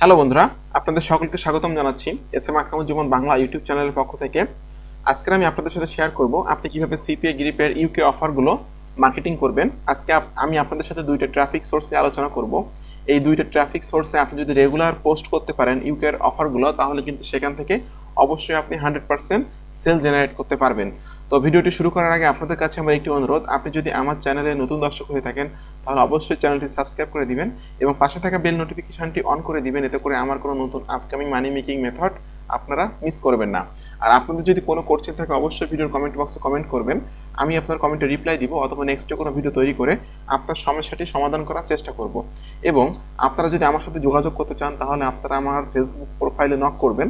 Hello বন্ধুরা, আপনাদের সকলকে স্বাগতম জানাচ্ছি এসএম আকামুজ্জামান বাংলা ইউটিউব চ্যানেলের পক্ষ থেকে। আজকে আমি আপনাদের সাথে শেয়ার করব আপনি কিভাবে সিপিএ গ্রিপের ইউকে অফারগুলো মার্কেটিং করবেন। আজকে আমি আপনাদের সাথে দুইটা ট্রাফিক সোর্স নিয়ে আলোচনা করব। এই দুইটা ট্রাফিক সোর্সে আপনি যদি রেগুলার পোস্ট করতে পারেন ইউকের অফারগুলো, তাহলে কিন্তু সেখান থেকে অবশ্যই আপনি 100% সেল জেনারেট করতে পারবেন। তো ভিডিওটি শুরু করার আগে আপনাদের কাছে আমার একটি অনুরোধ, আপনি যদি আমার চ্যানেলে নতুন দর্শক হয়ে থাকেন তাহলে অবশ্যই চ্যানেলটি সাবস্ক্রাইব করে দিবেন এবং পাশে থাকা বেল নোটিফিকেশনটি অন করে দিবেন, এতে করে আমার কোনো নতুন আপকামিং মানি মেকিং মেথড আপনারা মিস করবেন না। আর আপনাদের যদি কোনো কোশ্চেন থাকে অবশ্যই ভিডিওর কমেন্ট বক্সে কমেন্ট করবেন, আমি আপনার কমেন্টে রিপ্লাই দিব অথবা নেক্সটে কোনো ভিডিও তৈরি করে আপনার সমস্যাটি সমাধান করার চেষ্টা করব। এবং আপনারা যদি আমার সাথে যোগাযোগ করতে চান তাহলে আপনারা আমার ফেসবুক প্রোফাইলে নক করবেন।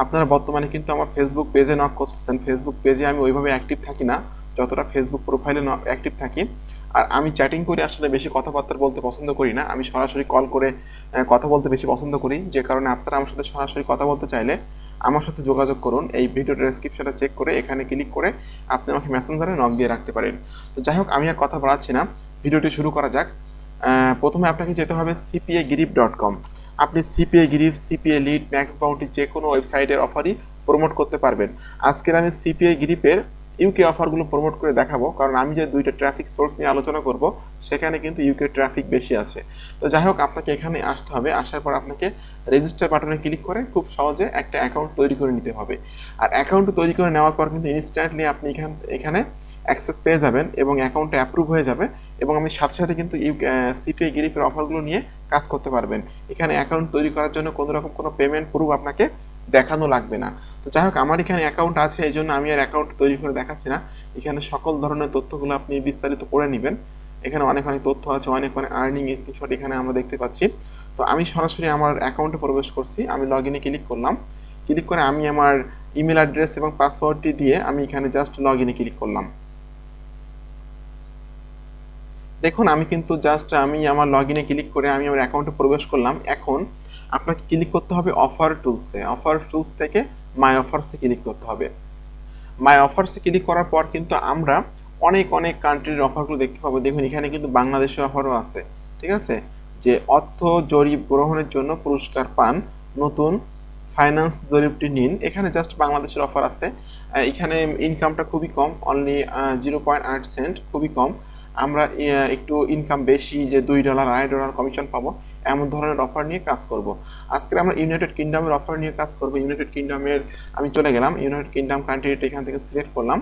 আপনারা বর্তমানে কিন্তু আমার ফেসবুক পেজে নক করতেছেন। ফেসবুক পেজে আমি ওইভাবে অ্যাক্টিভ থাকি না যতটা ফেসবুক প্রোফাইলে অ্যাক্টিভ থাকি। আর আমি চ্যাটিং করে আসলে বেশি কথাবার্তা বলতে পছন্দ করি না, আমি সরাসরি কল করে কথা বলতে বেশি পছন্দ করি। যে কারণে আপনারা আমার সাথে সরাসরি কথা বলতে চাইলে আমার সাথে যোগাযোগ করুন। এই ভিডিওর ডেসক্রিপশনটা চেক করে এখানে ক্লিক করে আপনি আমাকে মেসেঞ্জারে নক দিয়ে রাখতে পারেন। তো যাই হোক, আমি আর কথা বাড়াচ্ছি না, ভিডিওটি শুরু করা যাক। প্রথমে আপনাকে যেতে হবে cpagrip.com। আপনি CPA grip, CPA lead, max bounty যে কোনো ওয়েবসাইটের অফারই প্রমোট করতে পারবেন। আজকের আমি সিপিএ গ্রিপের ইউকে অফারগুলো প্রমোট করে দেখাবো, কারণ আমি যে দুইটা ট্রাফিক সোর্স নিয়ে আলোচনা করব সেখানে কিন্তু ইউকে ট্রাফিক বেশি আছে। তো যাই হোক, আপনাকে এখানে আসতে হবে। আসার পর আপনাকে রেজিস্টার বাটনে ক্লিক করে খুব সহজে একটা অ্যাকাউন্ট তৈরি করে নিতে হবে। আর অ্যাকাউন্ট তৈরি করে নেওয়ার পর কিন্তু ইনস্ট্যান্টলি আপনি এখানে অ্যাক্সেস পেয়ে যাবেন এবং অ্যাকাউন্টটা অ্যাপ্রুভ হয়ে যাবে এবং আমি সাথে সাথে কিন্তু সিপিএ গ্রিপের অফারগুলো নিয়ে কাজ করতে পারবেন। এখানে অ্যাকাউন্ট তৈরি করার জন্য কোনো রকম কোনো পেমেন্ট প্রুফ আপনাকে দেখানো লাগবে না। তো যাই হোক, আমার এখানে অ্যাকাউন্ট আছে, এই জন্য আমি আর অ্যাকাউন্ট তৈরি করে দেখাচ্ছি না। এখানে সকল ধরনের তথ্যগুলো আপনি বিস্তারিত পড়ে নেবেন। এখানে অনেক তথ্য আছে, অনেক আর্নিং স্ক্রিনশট এখানে আমরা দেখতে পাচ্ছি। তো আমি সরাসরি আমার অ্যাকাউন্টে প্রবেশ করছি। আমি লগ ইনে ক্লিক করলাম। ক্লিক করে আমি আমার ইমেল অ্যাড্রেস এবং পাসওয়ার্ডটি দিয়ে আমি এখানে জাস্ট লগ ইনে ক্লিক করলাম। দেখুন, আমি কিন্তু জাস্ট আমি আমার লগ ইনে ক্লিক করে আমি আমার অ্যাকাউন্টে প্রবেশ করলাম। এখন আপনাকে ক্লিক করতে হবে অফার টুলসে। অফার টুলস থেকে মাই অফার্সে ক্লিক করতে হবে। মাই অফার্সে ক্লিক করার পর কিন্তু আমরা অনেক কান্ট্রির অফারগুলো দেখতে পাবো। দেখুন, এখানে কিন্তু বাংলাদেশের অফারও আছে। ঠিক আছে, যে অর্থ জরিপ গ্রহণের জন্য পুরস্কার পান, নতুন ফাইন্যান্স জরিপটি নিন। এখানে জাস্ট বাংলাদেশের অফার আছে। এখানে ইনকামটা খুবই কম, অনলি 0.8 সেন্ট, খুবই কম। আমরা একটু ইনকাম বেশি, যে $2 $2.5 কমিশন পাবো, এমন ধরনের অফার নিয়ে কাজ করব। আজকে আমরা ইউনাইটেড কিংডমের অফার নিয়ে কাজ করব। ইউনাইটেড কিংডমের আমি চলে গেলাম, ইউনাইটেড কিংডম কান্ট্রিটা এখান থেকে সিলেক্ট করলাম।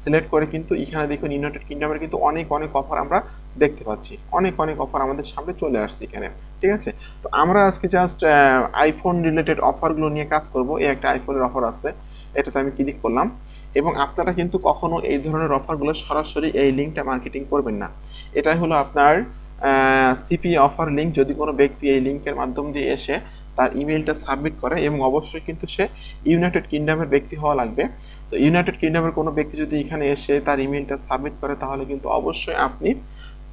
সিলেক্ট করে কিন্তু এখানে দেখুন ইউনাইটেড কিংডমের কিন্তু অনেক অফার আমরা দেখতে পাচ্ছি। অনেক অফার আমাদের সামনে চলে আসছে এখানে। ঠিক আছে, তো আমরা আজকে জাস্ট আইফোন রিলেটেড অফারগুলো নিয়ে কাজ করব। এই একটা আইফোনের অফার আছে, এটাতে আমি ক্লিক করলাম। এবং আপনারা কিন্তু কখনো এই ধরনের অফারগুলো সরাসরি এই লিঙ্কটা মার্কেটিং করবেন না। এটাই হলো আপনার সিপি অফার লিঙ্ক। যদি কোনো ব্যক্তি এই লিঙ্কের মাধ্যম দিয়ে এসে তার ইমেলটা সাবমিট করে, এবং অবশ্যই কিন্তু সে ইউনাইটেড কিংডমের ব্যক্তি হওয়া লাগবে। তো ইউনাইটেড কিংডমের কোনো ব্যক্তি যদি এখানে এসে তার ইমেলটা সাবমিট করে, তাহলে কিন্তু অবশ্যই আপনি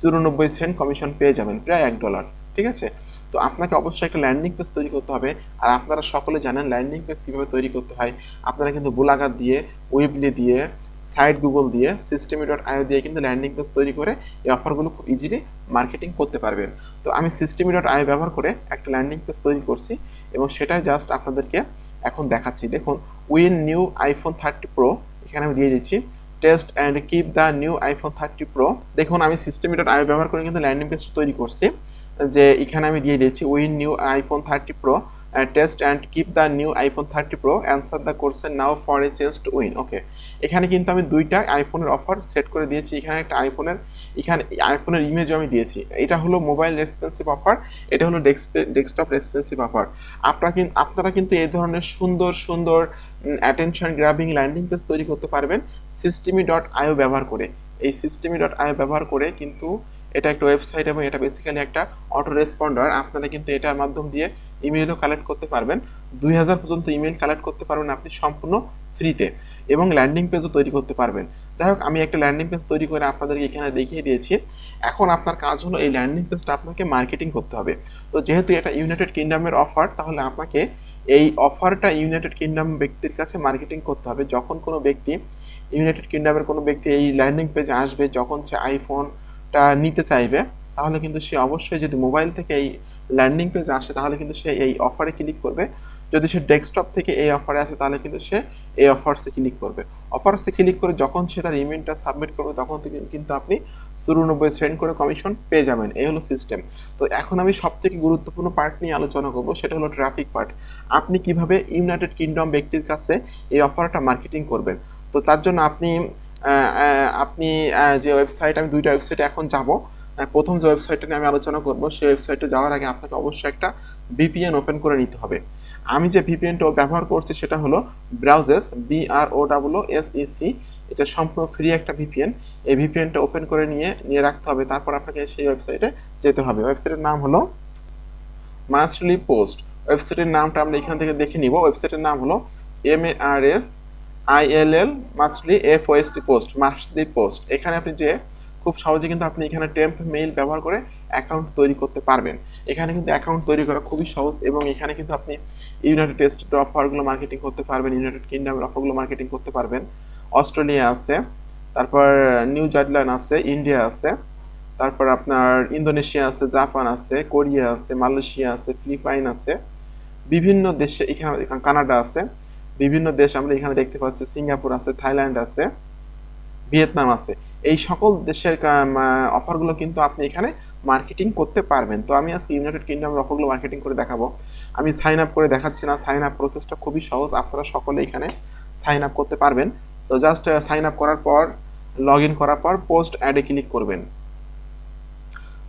94 সেন্ট কমিশন পেয়ে যাবেন, প্রায় $1। ঠিক আছে, তো আপনাকে অবশ্যই একটা ল্যান্ডিং পেজ তৈরি করতে হবে। আর আপনারা সকলে জানেন ল্যান্ডিং পেজ কীভাবে তৈরি করতে হয়। আপনারা কিন্তু বুলাগার দিয়ে, ওয়েবলি দিয়ে, সাইট গুগল দিয়ে, systemy.io দিয়ে কিন্তু ল্যান্ডিং পেজ তৈরি করে এই অফারগুলো খুব ইজিলি মার্কেটিং করতে পারবেন। তো আমি systemy.io ব্যবহার করে একটা ল্যান্ডিং পেজ তৈরি করছি এবং সেটাই জাস্ট আপনাদেরকে এখন দেখাচ্ছি। দেখুন, উইন নিউ আইফোন 30 প্রো, এখানে আমি দিয়ে দিচ্ছি test and keep the new iPhone 30 pro. দেখুন, আমি systemy.io ব্যবহার করে কিন্তু ল্যান্ডিং পেজটা তৈরি করছি, যে এখানে আমি দিয়ে দিয়েছি win new iPhone 30 pro, test and keep the new iPhone 30 pro, answer the question now for a chance to win. Okay, এখানে কিন্তু আমি দুইটা আইফোনের অফার সেট করে দিয়েছি। এখানে একটা আইফোনের ইমেজও আমি দিয়েছি। এটা হলো মোবাইল রেসপন্সিভ অফার, এটা হলো ডেস্কটপ রেসপন্সিভ অফার। আপনারা কিন্তু এই ধরনের সুন্দর অ্যাটেনশন গ্র্যাবিং ল্যান্ডিং পেজ তৈরি করতে পারবেন systemy.io ব্যবহার করে। এই systemy.io ব্যবহার করে কিন্তু এটা একটা ওয়েবসাইট এবং এটা বেসিক্যালি একটা অটো রেসপন্ডার। আপনারা কিন্তু এটার মাধ্যম দিয়ে ইমেলও কালেক্ট করতে পারবেন। 2000 পর্যন্ত ইমেল কালেক্ট করতে পারবেন আপনি সম্পূর্ণ ফ্রিতে, এবং ল্যান্ডিং পেজও তৈরি করতে পারবেন। যাই হোক, আমি একটা ল্যান্ডিং পেজ তৈরি করে আপনাদেরকে এখানে দেখিয়ে দিয়েছি। এখন আপনার কাজ হলো এই ল্যান্ডিং পেজটা আপনাকে মার্কেটিং করতে হবে। তো যেহেতু এটা ইউনাইটেড কিংডমের অফার, তাহলে আপনাকে এই অফারটা ইউনাইটেড কিংডম ব্যক্তির কাছে মার্কেটিং করতে হবে। যখন কোনো ব্যক্তি, ইউনাইটেড কিংডমের কোনো ব্যক্তি এই ল্যান্ডিং পেজে আসবে, যখন সে আইফোনটা নিতে চাইবে, তাহলে কিন্তু সে অবশ্যই যদি মোবাইল থেকে এই ল্যান্ডিং পেজে আসে তাহলে কিন্তু সে এই অফারে ক্লিক করবে। যদি সে ডেস্কটপ থেকে এই অফারে আসে তাহলে কিন্তু সে এই অফার্সে ক্লিক করবে। অফার্সে ক্লিক করে যখন সে তার ইমেলটা সাবমিট করবে তখন থেকে কিন্তু আপনি 94 সেন্ট করে কমিশন পেয়ে যাবেন। এই হলো সিস্টেম। তো এখন আমি সবথেকে গুরুত্বপূর্ণ পার্ট নিয়ে আলোচনা করব, সেটা হলো ট্রাফিক পার্ট। আপনি কিভাবে ইউনাইটেড কিংডম ব্যক্তির কাছে এই অফারটা মার্কেটিং করবেন। তো তার জন্য আপনি যে ওয়েবসাইট, আমি দুইটা ওয়েবসাইটে এখন যাব। প্রথম যে ওয়েবসাইটটা নিয়ে আমি আলোচনা করব সেই ওয়েবসাইটে যাওয়ার আগে আপনাকে অবশ্যই একটা ভিপিএন ওপেন করে নিতে হবে। আমি যে ভিপিএনটা ব্যবহার করছি সেটা হলো ব্রাউজেস, BROWSEC। এটা সম্পূর্ণ ফ্রি একটা ভিপিএন। এই ভিপিএনটা ওপেন করে নিয়ে রাখতে হবে। তারপর আপনাকে সেই ওয়েবসাইটে যেতে হবে। ওয়েবসাইটের নাম হলো মাস্টলি পোস্ট। ওয়েবসাইটের নামটা আমরা এখান থেকে দেখে নিব। ওয়েবসাইটের নাম হলো MARSILL mostly post, mostly post. এখানে আপনি যে খুব সহজে কিন্তু আপনি এখানে টেম্প মেইল ব্যবহার করে অ্যাকাউন্ট তৈরি করতে পারবেন। এখানে কিন্তু অ্যাকাউন্ট তৈরি করা খুবই সহজ এবং এখানে কিন্তু আপনি ইউনাইটেড স্টেটের অফারগুলো মার্কেটিং করতে পারবেন, ইউনাইটেড কিংডমের অফারগুলো মার্কেটিং করতে পারবেন। অস্ট্রেলিয়া আছে, তারপর নিউজিল্যান্ড আছে, ইন্ডিয়া আছে, তারপর আপনার ইন্দোনেশিয়া আছে, জাপান আছে, কোরিয়া আছে, মালয়েশিয়া আছে, ফিলিপাইন আছে, বিভিন্ন দেশে এখানে কানাডা আছে, বিভিন্ন দেশ আমরা এখানে দেখতে পাচ্ছি, সিঙ্গাপুর আছে, থাইল্যান্ড আছে, ভিয়েতনাম আছে। এই সকল দেশের অফারগুলো কিন্তু আপনি এখানে মার্কেটিং করতে পারবেন। তো আমি আজকে ইউনাইটেড কিংডমের অফারগুলো মার্কেটিং করে দেখাবো। আমি সাইন আপ করে দেখাচ্ছি না, সাইন আপ প্রসেসটা খুবই সহজ, আপনারা সকলে এখানে সাইন আপ করতে পারবেন। তো জাস্ট সাইন আপ করার পর, লগ ইন করার পর পোস্ট অ্যাডে ক্লিক করবেন।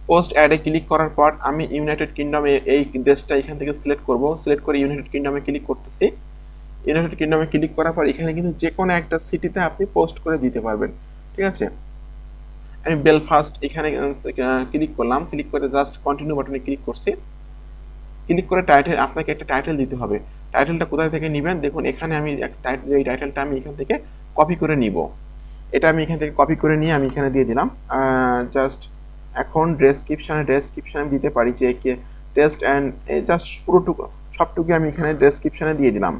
পোস্ট অ্যাডে ক্লিক করার পর আমি ইউনাইটেড কিংডমে এই দেশটা এখান থেকে সিলেক্ট করব। সিলেক্ট করে ইউনাইটেড কিংডমে ক্লিক করতেছি। ইউনাইটেড কিংডমে ক্লিক করার পর এখানে কিন্তু যে কোনো একটা সিটিতে আপনি পোস্ট করে দিতে পারবেন। ঠিক আছে, আমি বেলফাস্ট এখানে ক্লিক করলাম। ক্লিক করে জাস্ট কন্টিনিউ বাটনে ক্লিক করছি। ক্লিক করে টাইটেল, আপনাকে একটা টাইটেল দিতে হবে। টাইটেলটা কোথায় থেকে নেবেন দেখুন, এখানে আমি এই টাইটেলটা আমি এখান থেকে কপি করে নিব। এটা আমি এখান থেকে কপি করে নিয়ে আমি এখানে দিয়ে দিলাম। জাস্ট এখন ডেসক্রিপশনে দিতে পারি যে টেস্ট অ্যান্ড জাস্ট সবটুকু আমি এখানে ডেসক্রিপশনে দিয়ে দিলাম।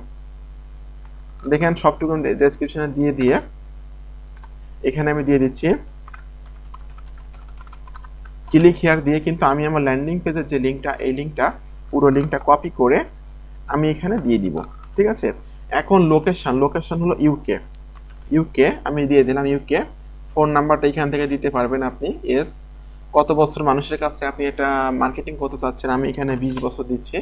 দেখেন সবটুকু ডেসক্রিপশনে দিয়ে এখানে আমি দিয়ে দিচ্ছি ক্লিক হিয়ার দিয়ে। কিন্তু আমি আমার ল্যান্ডিং পেজের যে লিঙ্কটা, এই লিঙ্কটা পুরো লিঙ্কটা কপি করে আমি এখানে দিয়ে দিব। ঠিক আছে, এখন লোকেশন হলো ইউকে আমি দিয়ে দিলাম ইউকে। ফোন নাম্বারটা এখান থেকে দিতে পারবেন আপনি। কত বছর মানুষের কাছে আপনি এটা মার্কেটিং করতে চাচ্ছেন, আমি এখানে 20 বছর দিচ্ছি।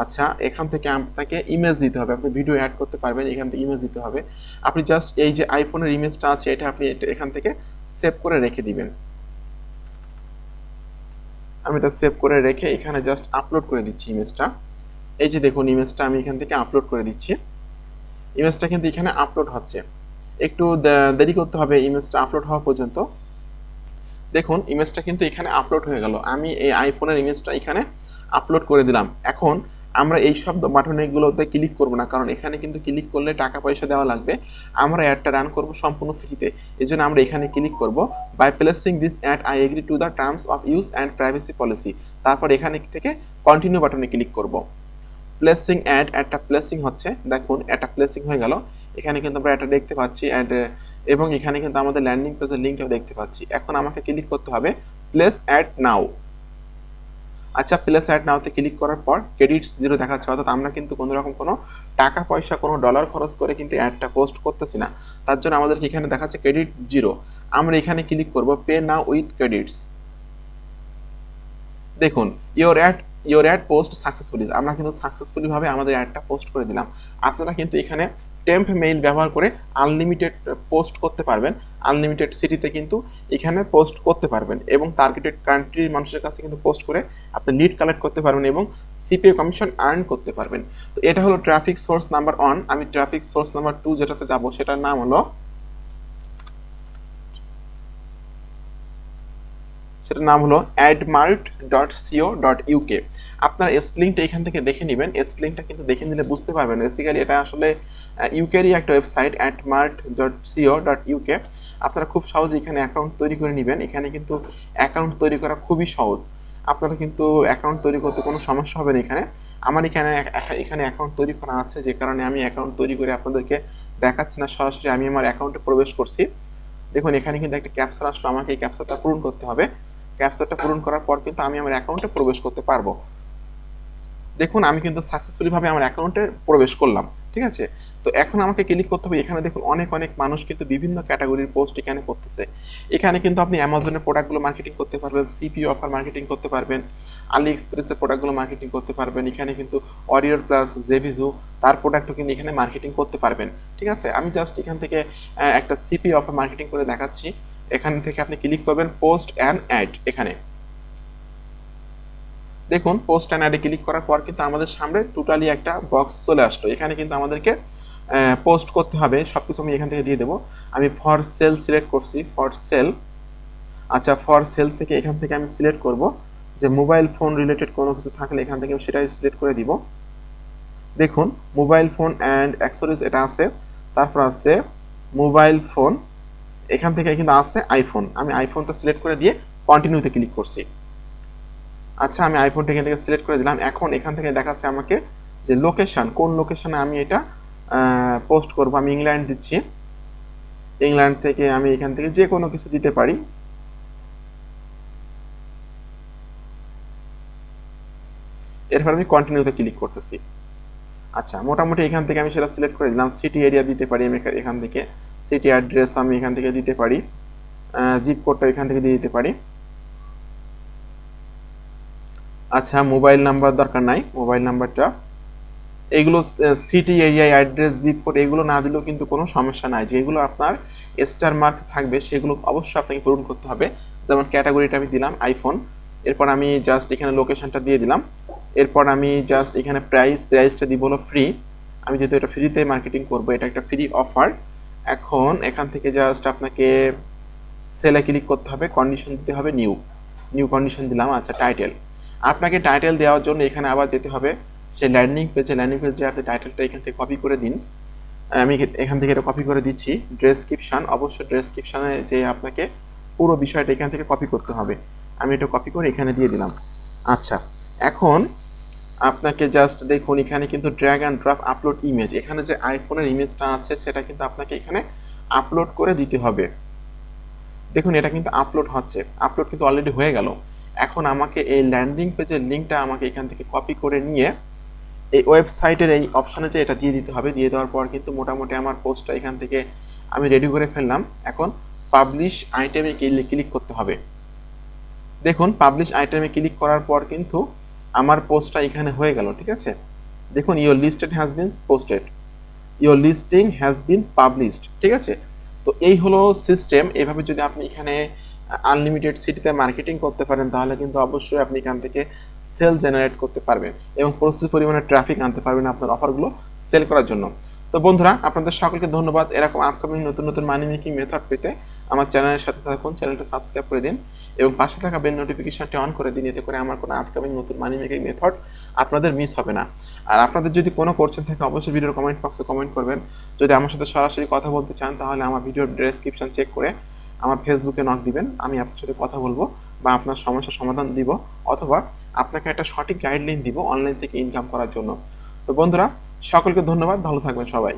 আচ্ছা, এখান থেকে আপনাকে ইমেজ দিতে হবে, আপনি ভিডিও অ্যাড করতে পারবেন, এখান থেকে ইমেজ দিতে হবে। আপনি জাস্ট এই যে আইফোনের ইমেজটা আছে এটা আপনি এখান থেকে সেভ করে রেখে দিবেন। আমি এটা সেভ করে রেখে এখানে জাস্ট আপলোড করে দিচ্ছি ইমেজটা। এই যে দেখুন ইমেজটা আমি এখান থেকে আপলোড করে দিচ্ছি। ইমেজটা কিন্তু এখানে আপলোড হচ্ছে, একটু দেরি করতে হবে ইমেজটা আপলোড হওয়া পর্যন্ত। দেখুন ইমেজটা কিন্তু এখানে আপলোড হয়ে গেল। আমি এই আইফোনের ইমেজটা এখানে আপলোড করে দিলাম। এখন আমরা এই সব বাটনগুলোতে ক্লিক করব না, কারণ এখানে কিন্তু ক্লিক করলে টাকা পয়সা দেওয়া লাগবে। আমরা অ্যাডটা রান করব সম্পূর্ণ ফ্রিতে। এই জন্য আমরা এখানে ক্লিক করব। By placing this ad I agree to the terms of use and privacy policy. তারপর এখানে থেকে কন্টিনিউ বাটনে ক্লিক করব। প্লেসিং অ্যাডটা প্লেসিং হচ্ছে, দেখুন একটা প্লেসিং হয়ে গেল। এখানে কিন্তু আমরা এটা দেখতে পাচ্ছি এবং এখানে কিন্তু আমাদের ল্যান্ডিং পেজের লিঙ্কটাও দেখতে পাচ্ছি। এখন আমাকে ক্লিক করতে হবে প্লেস অ্যাড নাও। আচ্ছা, প্লেস অ্যাড নাওতে ক্লিক করার পর ক্রেডিটস 0 দেখাচ্ছে, অর্থাৎ আমরা কিন্তু কোনো রকম কোনো টাকা পয়সা, কোনো ডলার খরচ করে কিন্তু অ্যাডটা পোস্ট করতেছি না। তার জন্য আমাদেরকে এখানে দেখাচ্ছে ক্রেডিট 0। আমরা এখানে ক্লিক করব পে নাও উইথ ক্রেডিটস। দেখুন ইওর অ্যাড পোস্ট সাকসেসফুলি, আমরা কিন্তু সাকসেসফুলি ভাবে আমাদের অ্যাডটা পোস্ট করে দিলাম। আপনারা কিন্তু এখানে টেম্প মেইল ব্যবহার করে আনলিমিটেড পোস্ট করতে পারবেন। আনলিমিটেড সিটিতে কিন্তু এখানে পোস্ট করতে পারবেন এবং টার্গেটেড কান্ট্রির মানুষের কাছে কিন্তু পোস্ট করে আপনি লিড কালেক্ট করতে পারবেন এবং সিপিএ কমিশন আর্ন করতে পারবেন। তো এটা হলো ট্রাফিক সোর্স নাম্বার 1। আমি ট্রাফিক সোর্স নাম্বার 2 যেটাতে যাব সেটার নাম হলো, সেটার নাম হলো admart.co.uk। আপনার স্পেলিংটা এখান থেকে দেখে নেবেন। স্পেলিংটা কিন্তু দেখে নিলে বুঝতে পারবেন বেসিক্যালি এটা আসলে ইউকেরই একটা ওয়েবসাইট admart.co.uk। আপনারা খুব সহজে এখানে অ্যাকাউন্ট তৈরি করে নেবেন। এখানে কিন্তু অ্যাকাউন্ট তৈরি করা খুবই সহজ, আপনারা কিন্তু অ্যাকাউন্ট তৈরি করতে কোনো সমস্যা হবে না। আমার এখানে অ্যাকাউন্ট তৈরি করা আছে, যে কারণে আমি অ্যাকাউন্ট তৈরি করে আপনাদেরকে দেখাচ্ছি না, সরাসরি আমি আমার অ্যাকাউন্টে প্রবেশ করছি। দেখুন এখানে কিন্তু একটা ক্যাপচা আসলো, আমাকে এই ক্যাপচাটা পূরণ করতে হবে। ক্যাপচাটা পূরণ করার পর কিন্তু আমি আমার অ্যাকাউন্টে প্রবেশ করতে পারবো। দেখুন আমি কিন্তু সাকসেসফুলি ভাবে আমার অ্যাকাউন্টে প্রবেশ করলাম, ঠিক আছে। তো এখন আমাকে ক্লিক করতে হবে, এখানে দেখুন অনেক অনেক মানুষ কিন্তু বিভিন্ন ক্যাটাগরির পোস্ট এখানে করতেছে। এখানে কিন্তু আপনি অ্যামাজনের প্রোডাক্টগুলো মার্কেটিং করতে পারবেন, সিপিও অফার মার্কেটিং করতে পারবেন, আলি এক্সপ্রেসের প্রোডাক্টগুলো মার্কেটিং করতে পারবেন, এখানে কিন্তু অরিওর প্লাস জেভিজু তার প্রোডাক্টও কিন্তু এখানে মার্কেটিং করতে পারবেন, ঠিক আছে। আমি জাস্ট এখান থেকে একটা সিপিও অফার মার্কেটিং করে দেখাচ্ছি। এখান থেকে আপনি ক্লিক করবেন পোস্ট অ্যান্ড অ্যাড, এখানে দেখুন পোস্ট অ্যান্ড অ্যাডে ক্লিক করার পর কিন্তু আমাদের সামনে টোটালি একটা বক্স চলে আসলো। এখানে কিন্তু আমাদেরকে পোস্ট করতে হবে, সবকিছু আমি এখান থেকে দিয়ে দেবো। আমি ফর সেল সিলেক্ট করছি, ফর সেল। আচ্ছা, ফর সেল থেকে এখান থেকে আমি সিলেক্ট করব যে মোবাইল ফোন রিলেটেড কোনো কিছু থাকলে এখান থেকে আমি সেটাই সিলেক্ট করে দিব। দেখুন মোবাইল ফোন অ্যান্ড অ্যাক্সেসরিজ এটা আছে, তারপর আছে মোবাইল ফোন, এখান থেকে কিন্তু আছে আইফোন। আমি আইফোনটা সিলেক্ট করে দিয়ে কন্টিনিউতে ক্লিক করছি। আচ্ছা, আমি আইফোনটা এখান থেকে সিলেক্ট করে দিলাম। এখন এখান থেকে দেখাচ্ছে আমাকে যে লোকেশন, কোন লোকেশনে আমি এটা পোস্ট করব। আমি ইংল্যান্ড দিচ্ছি, ইংল্যান্ড থেকে আমি এখান থেকে যে কোনো কিছু দিতে পারি। এরপর আমি কন্টিনিউতে ক্লিক করতেছি। আচ্ছা, মোটামুটি এখান থেকে আমি সেটা সিলেক্ট করে দিলাম। সিটি এরিয়া দিতে পারি আমি এখান থেকে, সিটি অ্যাড্রেস আমি এখান থেকে দিতে পারি, জিপ কোডটা এখান থেকে দিয়ে দিতে পারি। আচ্ছা, মোবাইল নাম্বার দরকার নাই, মোবাইল নাম্বারটা এগুলো city area address zip code এগুলো না দিলেও কিন্তু কোনো সমস্যা নাই। যেগুলো আপনার স্টার মার্ক থাকবে সেগুলো অবশ্যই আপনাকে পূরণ করতে হবে। যেমন ক্যাটাগরিটা আমি দিলাম আইফোন, এরপর আমি জাস্ট এখানে লোকেশনটা দিয়ে দিলাম। এরপর আমি জাস্ট এখানে প্রাইসটা দিব হলো ফ্রি। আমি যেহেতু এটা ফ্রিতে মার্কেটিং করব, এটা একটা ফ্রি অফার। এখন এখান থেকে জাস্ট আপনাকে সেলে ক্লিক করতে হবে, কন্ডিশন দিতে হবে নিউ কন্ডিশন দিলাম। আচ্ছা, টাইটেল, আপনাকে টাইটেল দেওয়ার জন্য এখানে আবার যেতে হবে সেই ল্যান্ডিং পেজে আপনি টাইটেলটা এখান থেকে কপি করে দিন। আমি এখান থেকে এটা কপি করে দিচ্ছি। ডেসক্রিপশন, অবশ্যই ডেসক্রিপশনে যে আপনাকে পুরো বিষয়টা এখান থেকে কপি করতে হবে। আমি এটা কপি করে এখানে দিয়ে দিলাম। আচ্ছা, এখন আপনাকে জাস্ট দেখুন এখানে কিন্তু drag and drop upload image, এখানে যে আইফোনের ইমেজটা আছে সেটা কিন্তু আপনাকে এখানে আপলোড করে দিতে হবে। দেখুন এটা কিন্তু আপলোড হচ্ছে, আপলোড কিন্তু অলরেডি হয়ে গেল। এখন আমাকে এই ল্যান্ডিং পেজের লিঙ্কটা আমাকে এখান থেকে কপি করে নিয়ে এই ওয়েবসাইটের এই অপশানে যে এটা দিয়ে দিতে হবে। দিয়ে দেওয়ার পর কিন্তু মোটামুটি আমার পোস্টটা এখান থেকে আমি রেডি করে ফেললাম। এখন পাবলিশ আইটেমে ক্লিক করতে হবে। দেখুন পাবলিশ আইটেমে ক্লিক করার পর কিন্তু আমার পোস্টটা এখানে হয়ে গেল, ঠিক আছে। দেখুন your listed has been posted, your listing has been published, ঠিক আছে। তো এই হলো সিস্টেম। এভাবে যদি আপনি এখানে আনলিমিটেড সিটিতে মার্কেটিং করতে পারেন তাহলে কিন্তু অবশ্যই আপনি এখান থেকে সেল জেনারেট করতে পারবেন এবং প্রচুর পরিমাণে ট্রাফিক আনতে পারবেন আপনার অফারগুলো সেল করার জন্য। তো বন্ধুরা, আপনাদের সকলকে ধন্যবাদ। এরকম আপকামিং নতুন নতুন মানি মেকিং মেথড পেতে আমার চ্যানেলের সাথে থাকুন, চ্যানেলটা সাবস্ক্রাইব করে দিন এবং পাশে থাকা বেল নোটিফিকেশনটি অন করে দিন। এতে করে আমার কোনো আপকামিং নতুন মানি মেকিং মেথড আপনাদের মিস হবে না। আর আপনাদের যদি কোনো কোশ্চেন থাকে অবশ্যই ভিডিওর কমেন্ট বক্সে কমেন্ট করবেন। যদি আমার সাথে সরাসরি কথা বলতে চান তাহলে আমার ভিডিওর ডেসক্রিপশন চেক করে আমার ফেসবুকে নক দিবেন, আমি আপনার সাথে কথা বলবো বা আপনার সমস্যার সমাধান দিব, অথবা আপনাকে একটা সঠিক গাইডলাইন দিব অনলাইন থেকে ইনকাম করার জন্য। তো বন্ধুরা, সকলকে ধন্যবাদ, ভালো থাকবেন সবাই।